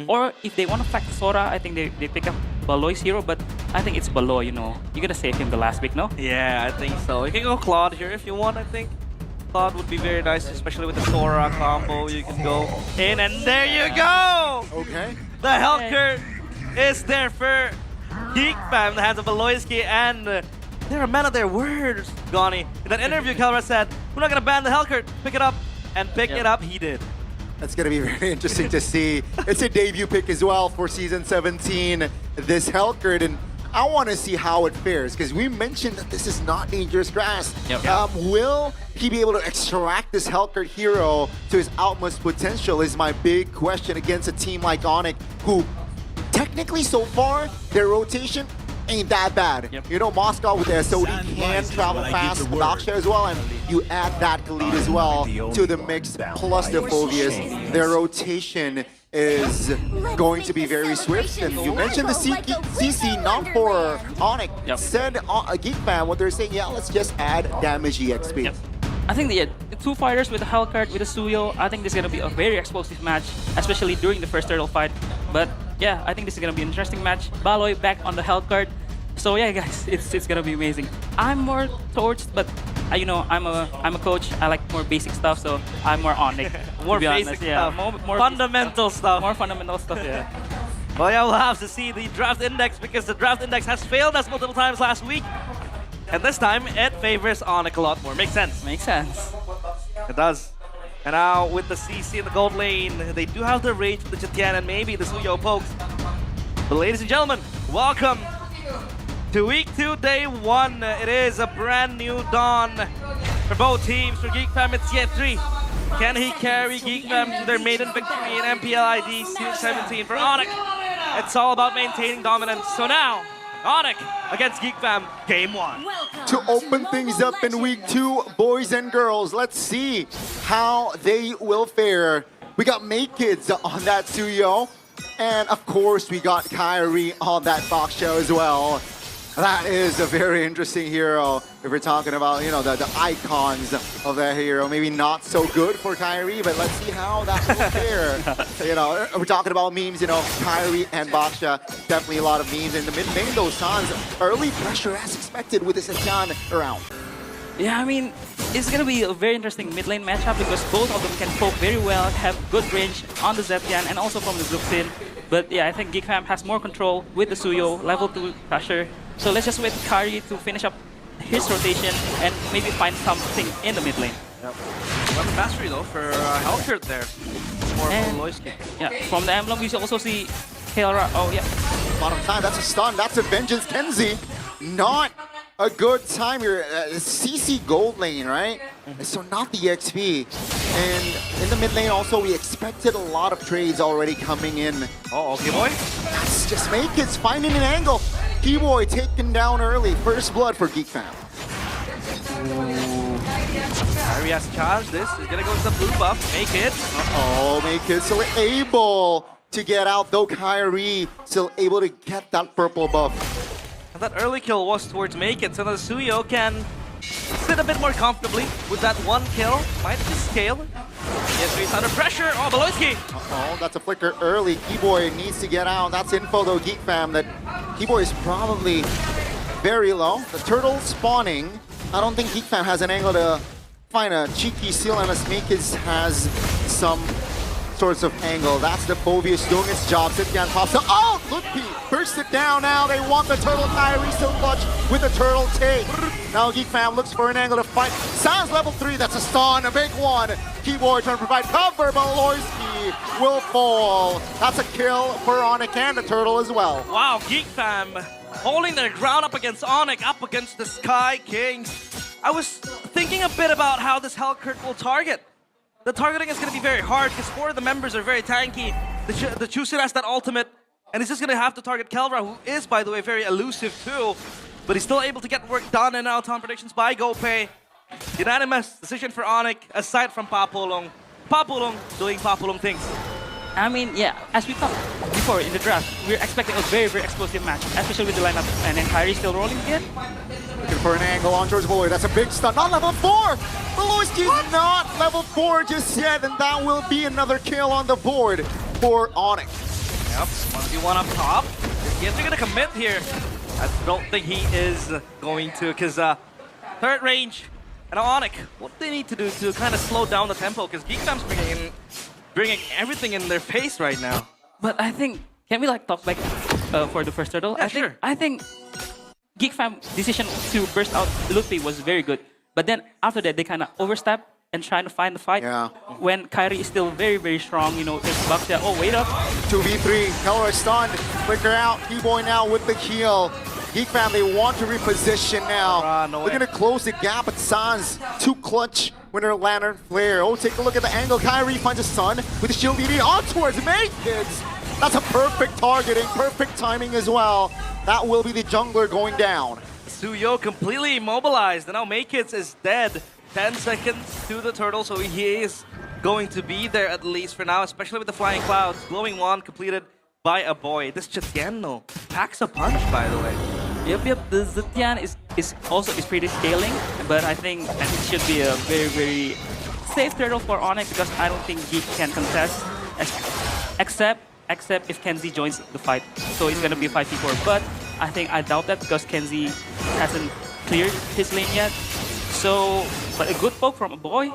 Or if they want to fact Sora, I think they pick up Baloy's hero, but I think it's Baloy, you know. You're gonna save him the last pick, no? Yeah, I think so. You can go Claude here if you want, I think. Claude would be very nice, especially with the Sora combo. You can go in, and there you go! Okay. The health curve is there for Geek Fam in the hands of Baloyski, and they're a man of their words, Goni. In that interview, Kelra said, we're not gonna ban the Hellcurt, pick it up, and pick it up, he did. That's going to be very interesting to see. It's a debut pick as well for Season 17, this Hellcurt, and I want to see how it fares, because we mentioned that this is not dangerous grass. Will he be able to extract this Hellcurt hero to his utmost potential is my big question against a team like ONIC, who technically so far, their rotation ain't that bad. You know, Moscow with the SOD can travel fast, Daksha as well, and you add that Khalid as well to the mix, plus the Phobius. Their rotation is going to be very swift, and you mentioned the CC, not for ONIC. Said Geek Fan, what they're saying, yeah, let's just add damage EXP. I think the two fighters with the Hellcurt, with the Suyo, I think this is going to be a very explosive match, especially during the first turtle fight. But yeah, I think this is going to be an interesting match. Baloy back on the Hellcurt. So yeah, guys, it's going to be amazing. I'm more towards, but you know, I'm a coach. I like more basic stuff, so I'm more on it. More basic stuff. More fundamental stuff. More fundamental stuff, yeah. Well, yeah, we'll have to see the draft index, because the draft index has failed us multiple times last week. And this time, it favors ONIC a lot more. Makes sense. Makes sense. It does. And now with the CC in the gold lane, they do have the rage with the Jetian and maybe the Suyo pokes. But ladies and gentlemen, welcome to Week 2, Day 1. It is a brand new dawn for both teams. For Geek Fam, it's yet 3. Can he carry Geek Fam to their maiden victory in MPLID Season 17? For ONIC, it's all about maintaining dominance. So now, ONIC against Geek Fam, Game 1. To open things up in Week 2, boys and girls, let's see how they will fare. We got Make Kids on that Suyo, and of course we got Kyrie on that Fox show as well. That is a very interesting hero. If we're talking about, you know, the icons of that hero, maybe not so good for Kyrie, but let's see how that will fare. You know, we're talking about memes, you know, Kyrie and Baksha, definitely a lot of memes. In the mid lane, those Sans, early pressure as expected with this Achan around. Yeah, I mean, it's going to be a very interesting mid lane matchup because both of them can poke very well, have good range on the Zetian and also from the Zuxin. But yeah, I think Geek Fam has more control with the Suyo, level 2 pressure. So let's just wait for Kyrie to finish up his rotation and maybe find something in the mid lane. Weapon mastery though for Hellcurt there. More from Loyski. Yeah, from the emblem we also see Kelra. Oh yeah. Bottom time, that's a stun, that's a Vengeance Kenzie. Not a good time here. CC gold lane, right? So not the XP. And in the mid lane also, we expected a lot of trades already coming in. Oh, okay, boy. That's just Make Kids finding an angle. Keyboy taken down early. First blood for Geek Fam. Kyrie has charged this. He's gonna go with the blue buff. Make it. Uh-oh, Make Kids still able to get out, though Kyrie still able to get that purple buff. And that early kill was towards Make It, so the Suyo can sit a bit more comfortably with that one kill. Might just scale. Yes, he's under pressure. Oh, Baloyski. Uh-oh, that's a flicker early. Keyboy needs to get out. That's info, though, Geek Fam, that Keyboy is probably very low. The turtle spawning. I don't think Geek Fam has an angle to find a cheeky seal, unless Make Kids has some sorts of angle. That's the Phobius doing its job. Sityan pops up. Oh, look, he burst it down now. They want the turtle. Kyrie still clutch with the turtle take. Now Geek Fam looks for an angle to fight. Sounds level 3. That's a stun, a big one. Keyboard trying to provide cover. Baloyski will fall. That's a kill for ONIC and the turtle as well. Wow, Geek Fam holding their ground up against ONIC, up against the Sky Kings. I was thinking a bit about how this Hellcurt will target. The targeting is going to be very hard because 4 of the members are very tanky. The Chusin has that ultimate, and he's just going to have to target Kelra, who is, by the way, very elusive too. But he's still able to get work done, and now time predictions by GoPay. Unanimous decision for ONIC, aside from Papulong. Papulong doing Papulong things. I mean, yeah, as we talked before in the draft, we're expecting a very, very explosive match, especially with the lineup. And then Kyrie still rolling again. Looking for an angle on George Baloy. That's a big stun. Not level 4! Baloyski's not level 4 just yet, and that will be another kill on the board for ONIC. Yep, 1v1 up top. Is Yetri gonna commit here? I don't think he is going to, because third range. And now ONIC, what they need to do to kind of slow down the tempo, because GEEK Fam's bringing everything in their face right now. But I think, can we like talk back for the first turtle? Yeah, sure. I think GEEK Fam's decision to burst out Ludwig was very good. But then after that, they kind of overstep and trying to find the fight. Yeah. When Kyrie is still very, very strong, you know, there's Baxia. Oh, wait up. 2v3, Kelra stunned, flicker out, T-Boy now with the heal. GEEK Fam, they want to reposition now. No They're way. gonna close the gap, but Sans too clutch with her Lantern Flare. Oh, take a look at the angle. Kyrie finds a Sun with the shield DD on towards Make Kids. That's a perfect targeting, perfect timing as well. That will be the jungler going down. Suyo completely immobilized, and now Maykits is dead. 10 seconds to the turtle, so he is going to be there at least for now, especially with the flying clouds. Glowing wand completed by a boy. This Chetiano packs a punch, by the way. Yep. The Zetian is also pretty scaling, but I think it should be a very, very safe turtle for ONIC because I don't think GEEK can contest, except if Kenzie joins the fight. So it's gonna be a 5v4. But I doubt that because Kenzie hasn't cleared his lane yet. So, but a good poke from a boy.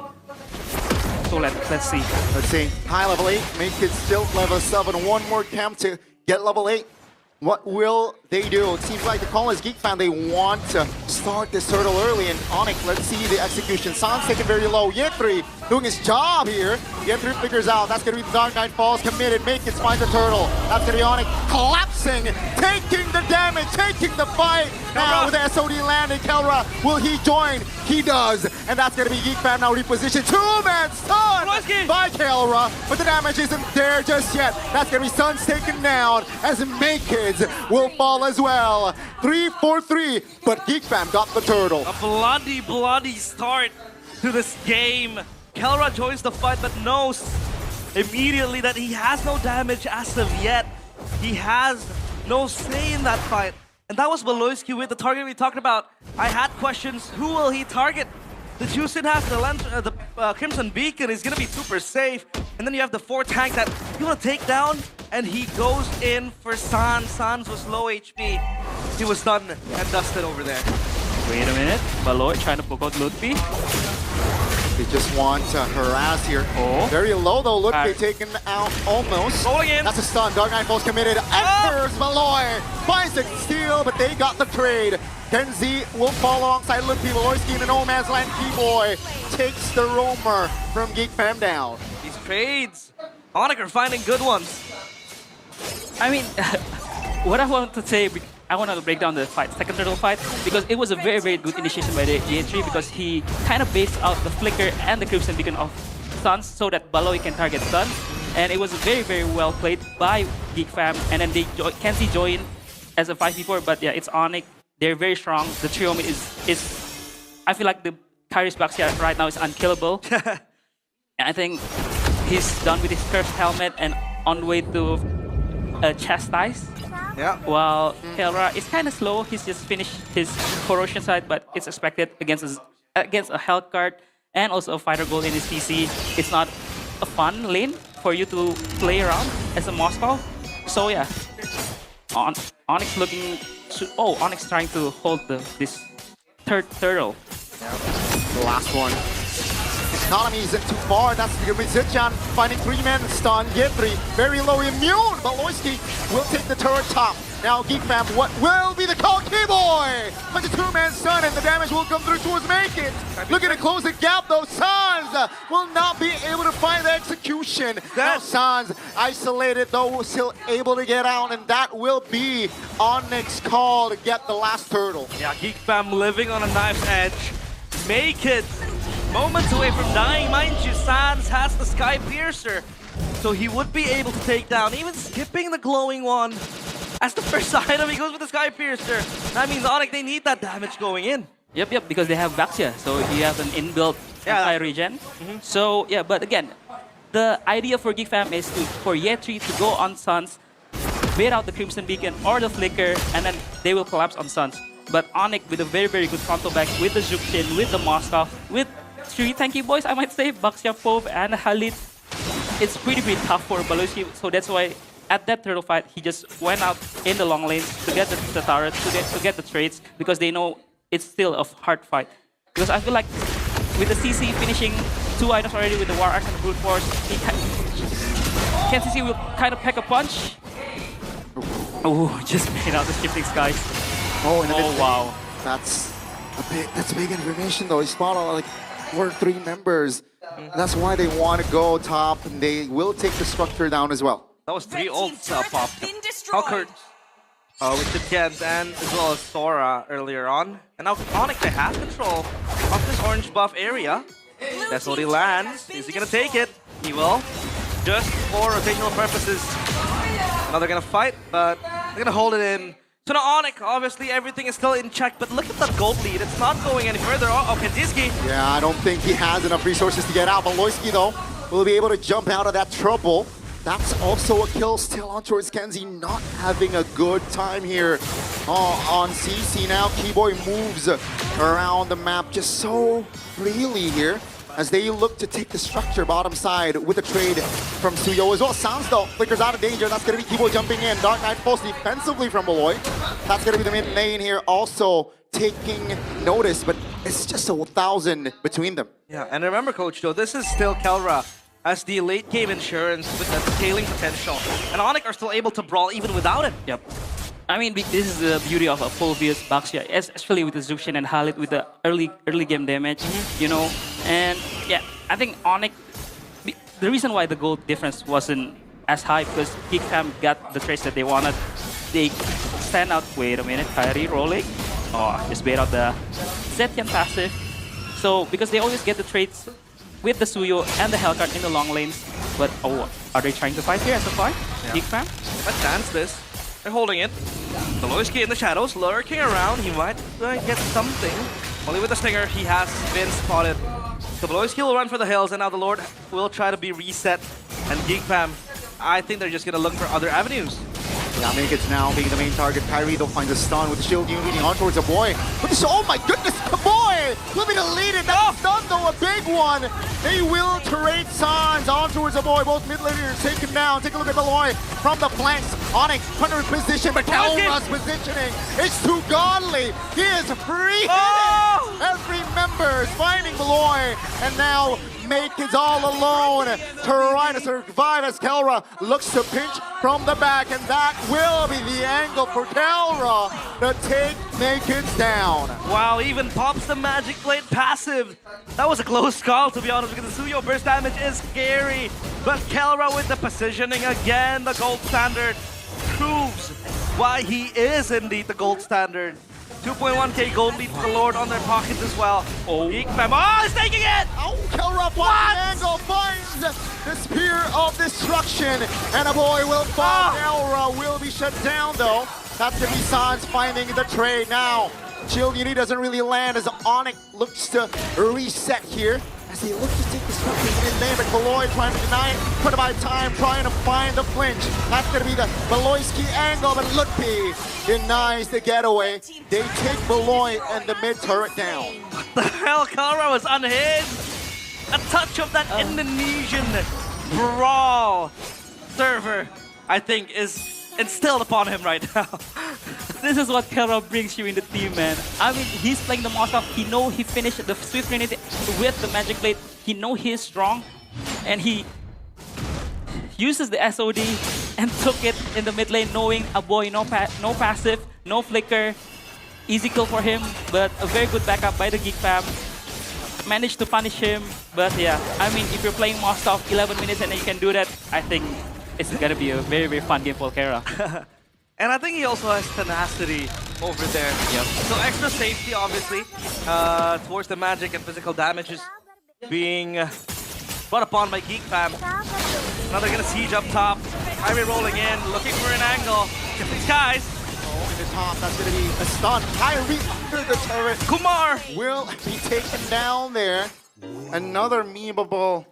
So let's see. Let's see. High level 8, Make Kids still level 7. One more camp to get level 8. What will they do? It seems like the call is GEEK Fan. They want to start this turtle early. And ONIC, let's see the execution. Sans taken very low. Yetri doing his job here. Yetri figures out that's going to be the Dark Knight Falls committed. Make It finds the turtle. That's going to be ONIC collapsing, taking the damage, taking the fight. Now with the SOD landing, Kelra, will he join? He does. And that's going to be GEEK Fan now repositioned. Two-man stun by Kelra. But the damage isn't there just yet. That's going to be Suns taken down as Make Kids will fall as well. 3-4-3, but GEEK Fam got the turtle. A bloody start to this game. Kelra joins the fight, but knows immediately that he has no damage as of yet. He has no say in that fight. And that was Baloyski with the target we talked about. I had questions, who will he target? The Juicin has the Crimson Beacon is gonna be super safe. And then you have the 4 tank that you wanna take down, and he goes in for Sans. Sans was low HP. He was done and dusted over there. Wait a minute. Baloy trying to poke out Ludwig. They just want to harass here. Oh. Very low though. Ludwig taken out almost. Rolling in. That's a stun. Dark Knight Falls committed. Enters Malloy. Finds a steal, but they got the trade. Kenzie will fall alongside Ludwig. Malloyski in the no man's land. Keyboy takes the roamer from GEEK Fam down. These trades, ONIC are finding good ones. I mean, what I want to say, I want to break down the fight, second turtle fight, because it was a very, very good initiation by the J3 because he kind of based out the flicker and the Crimson Beacon of Suns so that Baloy can target Suns. And it was very, very well played by GEEK Fam. And then Kenzie joined as a 5v4, but yeah, it's ONIC. They're very strong. The trio mid is I feel like the Kyrie's Baxia right now is unkillable. And I think he's done with his cursed helmet and on the way to chastise. Yeah. While Kelra is kind of slow. He's just finished his corrosion side, but it's expected against a health card and also a fighter gold in his PC. It's not a fun lane for you to play around as a Moscow. So yeah, ONIC looking. ONIC trying to hold this third turtle. The last one. Economy isn't too far. That's the Zichan finding 3-man stun. Yetri very low immune. Baloyski will take the turret top. Now GEEK Fam, what will be the call? Keyboy! But the 2-man stun and the damage will come through towards Make It. Looking to close the gap though. Sans will not be able to find the execution. Now Sans isolated though, still able to get out, and that will be ONIC's call to get the last turtle. Yeah, GEEK Fam living on a knife's edge. Make it moments away from dying. Mind you, Sans has the Sky Piercer, so he would be able to take down, even skipping the glowing one. As the first item, he goes with the Sky Piercer. That means ONIC, they need that damage going in. Yep, because they have Baxia, so you have an inbuilt anti-regen. So yeah, but again, the idea for GEEK Fam is for Yetri to go on Suns, bait out the Crimson Beacon or the Flicker, and then they will collapse on Suns. But ONIC with a very, very good frontal back with the Jukshin, with the Moskov, with 3 tanky boys, I might say, Baxia, Pove, and Halit. It's pretty tough for Baloyski, so that's why at that turtle fight, he just went out in the long lanes to get the turrets, to get the trades, because they know it's still a hard fight. Because I feel like with the CC finishing 2 items already with the War Axe and the Brute Force, CC will kind of pack a punch. Oh, just made out the shifting skies. Oh, and wow. That's big information though. He spot on like 4 or 3 members. That's why they want to go top, and they will take the structure down as well. That was 3 ults popped. Halkert with the Kent and as well as Sora earlier on. And now ONIC, they have control of this orange buff area. That's what he lands. Is he gonna take it? He will. Just for rotational purposes. Now they're gonna fight, but they're gonna hold it in. So now ONIC, obviously everything is still in check, but look at that gold lead. It's not going any further. Oh, Kenjiski. Yeah, I don't think he has enough resources to get out. But Loyski, though, will be able to jump out of that trouble. That's also a kill still on towards Kenzie, not having a good time here on CC. Now Keyboy moves around the map just so freely here as they look to take the structure bottom side with a trade from Suyo as well. Sounds though, flickers out of danger. That's going to be Keyboy jumping in. Dark Knight pulls defensively from Beloy. That's going to be the mid lane here also taking notice, but it's just 1,000 between them. Yeah, and remember, Coach, though, this is still Kelra as the late game insurance with the scaling potential. And ONIC are still able to brawl even without it. Yep. I mean, this is the beauty of a full vs Baxia, especially with the Zuxian and Halit with the early game damage, you know. And yeah, I think ONIC, the reason why the gold difference wasn't as high because GEEK fam got the trades that they wanted. They stand out. Wait a minute, Kyrie rolling. Oh, just bait out the Zetian passive. So because they always get the trades with the Suyo and the Hellcat in the long lanes, but oh, are they trying to fight here as a fight? Yeah. GEEK fam? Let's dance this. They're holding it. The Loyski in the shadows, lurking around. He might get something. Only with the Stinger, he has been spotted. So Loyski will run for the hills, and now the Lord will try to be reset. And GEEK fam, I think they're just gonna look for other avenues. Yeah, Mankits now being the main target. Kyrie though finds a stun with the shield unit leading on towards a boy. Oh my goodness, the boy! Looking to lead it. That stun though, a big one. They will turret Sans on towards a boy. Both mid laners take him down. Take a look at Beloy from the flanks. ONIC under position, but Kelra's positioning. It's too godly. He is free. Oh! Every member is finding Beloy, and now Mankins all alone to try to survive as Kelra looks to pinch from the back, and that will be the angle for Kelra to take Mankins down. Wow, even pops the Magic Blade passive. That was a close call, to be honest, because the Suyo burst damage is scary. But Kelra with the positioning again, the gold standard, proves why he is indeed the gold standard. 2.1k gold lead for the Lord on their pockets as well. Oh, GEEK fam. Oh, he's taking it! Oh, Kelra finds the angle, finds the Spear of Destruction, and a boy will fall. Kelra will be shut down though. That's gonna be Sans finding the trade now. Shield Unity doesn't really land as ONIC looks to reset here. As they look to take the structure in there, but Beloy trying to deny it, put about time, trying to find the flinch. That's going to be the Beloyski angle, but Lutpi denies the getaway. They take Beloy and the mid turret down. What the hell? Kelra was unhinged. A touch of that Indonesian brawl server, I think, is instilled upon him right now. This is what Kelra brings you in the team, man. I mean, he's playing the most off. He know he finished the Swift Trinity with the Magic Blade. He know he is strong, and he uses the SOD and took it in the mid lane, knowing a boy, no passive, no flicker, easy kill for him, but a very good backup by the GEEK fam. Managed to punish him, but yeah, I mean, if you're playing Mostov 11 minutes and you can do that, I think it's gonna be a very, very fun game for Kelra. And I think he also has tenacity over there. Yep. So extra safety, obviously, towards the magic and physical damages being brought upon by GEEK fam. Now they're gonna siege up top. Kyrie rolling in, looking for an angle. These guys. Oh, in the top, that's going to be a stun. Kyrie under the turret. Kumar Will be taken down there. Another memeable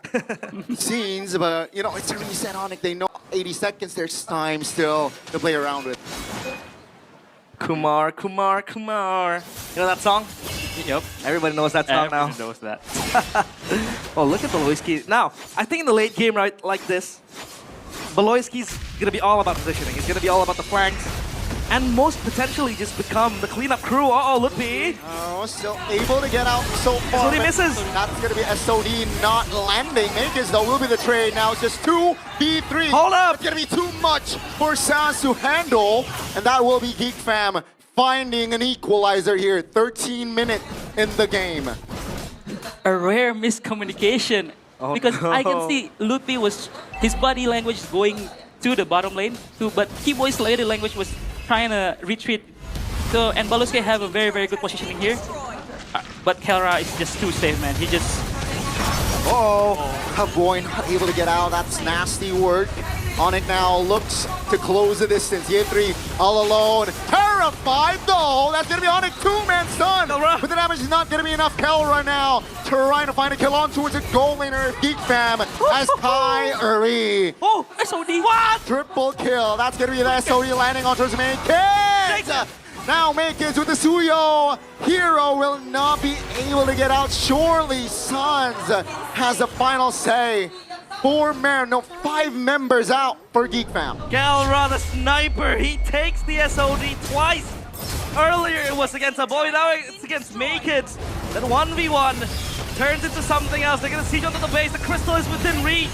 scenes, but you know, it's a reset ONIC. They know 80 seconds, there's time still to play around with. Kumar. You know that song? Yep. Everybody knows that song now. Everyone knows that. Oh, look at the Loyski. Now, I think in the late game, right, like this, Baloyski's gonna be all about positioning. It's gonna be all about the flanks. And most potentially just become the cleanup crew. Uh-oh, Lutfi. Oh, still able to get out so far. SOD misses. That's going to be SOD not landing. Makers, though, will be the trade. Now it's just 2v3. Hold up. It's going to be too much for Sans to handle. And that will be Geek Fam finding an equalizer here. 13 minutes in the game. A rare miscommunication. Oh, because I no. can see Lutfi was, his body language is going to the bottom lane, but Keyboy's body language was trying to retreat. So, and Baloyski have a very, very good positioning here. But Kelra is just too safe, man. He just... Boy not able to get out. That's nasty work. ONIC now looks to close the distance. Ye3 all alone. Terrified though. That's going to be ONIC two-man stun. Kelra. But the damage is not going to be enough. Kelra now trying to find a kill on towards a goal laner of Geek Fam as Kyrie. Oh, SOD! What? Triple kill. That's going to be the SOE landing on towards main kids. Now Makers with the Suyo. Hero will not be able to get out. Surely Sans has the final say. 5 members out for Geek Fam. Kelra, the sniper, he takes the SOD twice. Earlier it was against a boy, now it's against Makids. Then 1v1 turns into something else. They're gonna siege onto the base. The crystal is within reach.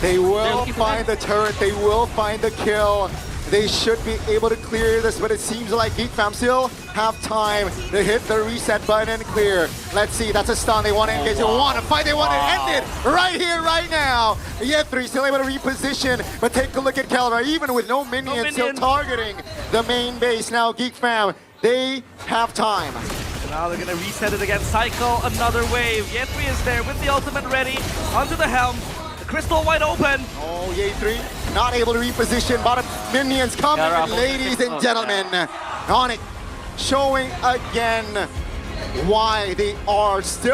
They will find the turret, they will find the kill. They should be able to clear this, but it seems like Geek Fam still have time to hit the reset button and clear. Let's see, that's a stun. They want to engage, they want to fight, they want to end it right here, right now. Ye3 still able to reposition, but take a look at Kelra, even with no minions, still targeting the main base. Now Geek Fam, they have time. Now they're gonna reset it again, cycle another wave. Ye3 is there with the ultimate ready, onto the helm. Crystal wide open. Oh, Ye3 not able to reposition. Bottom minions coming, ladies and gentlemen. ONIC showing again why they are still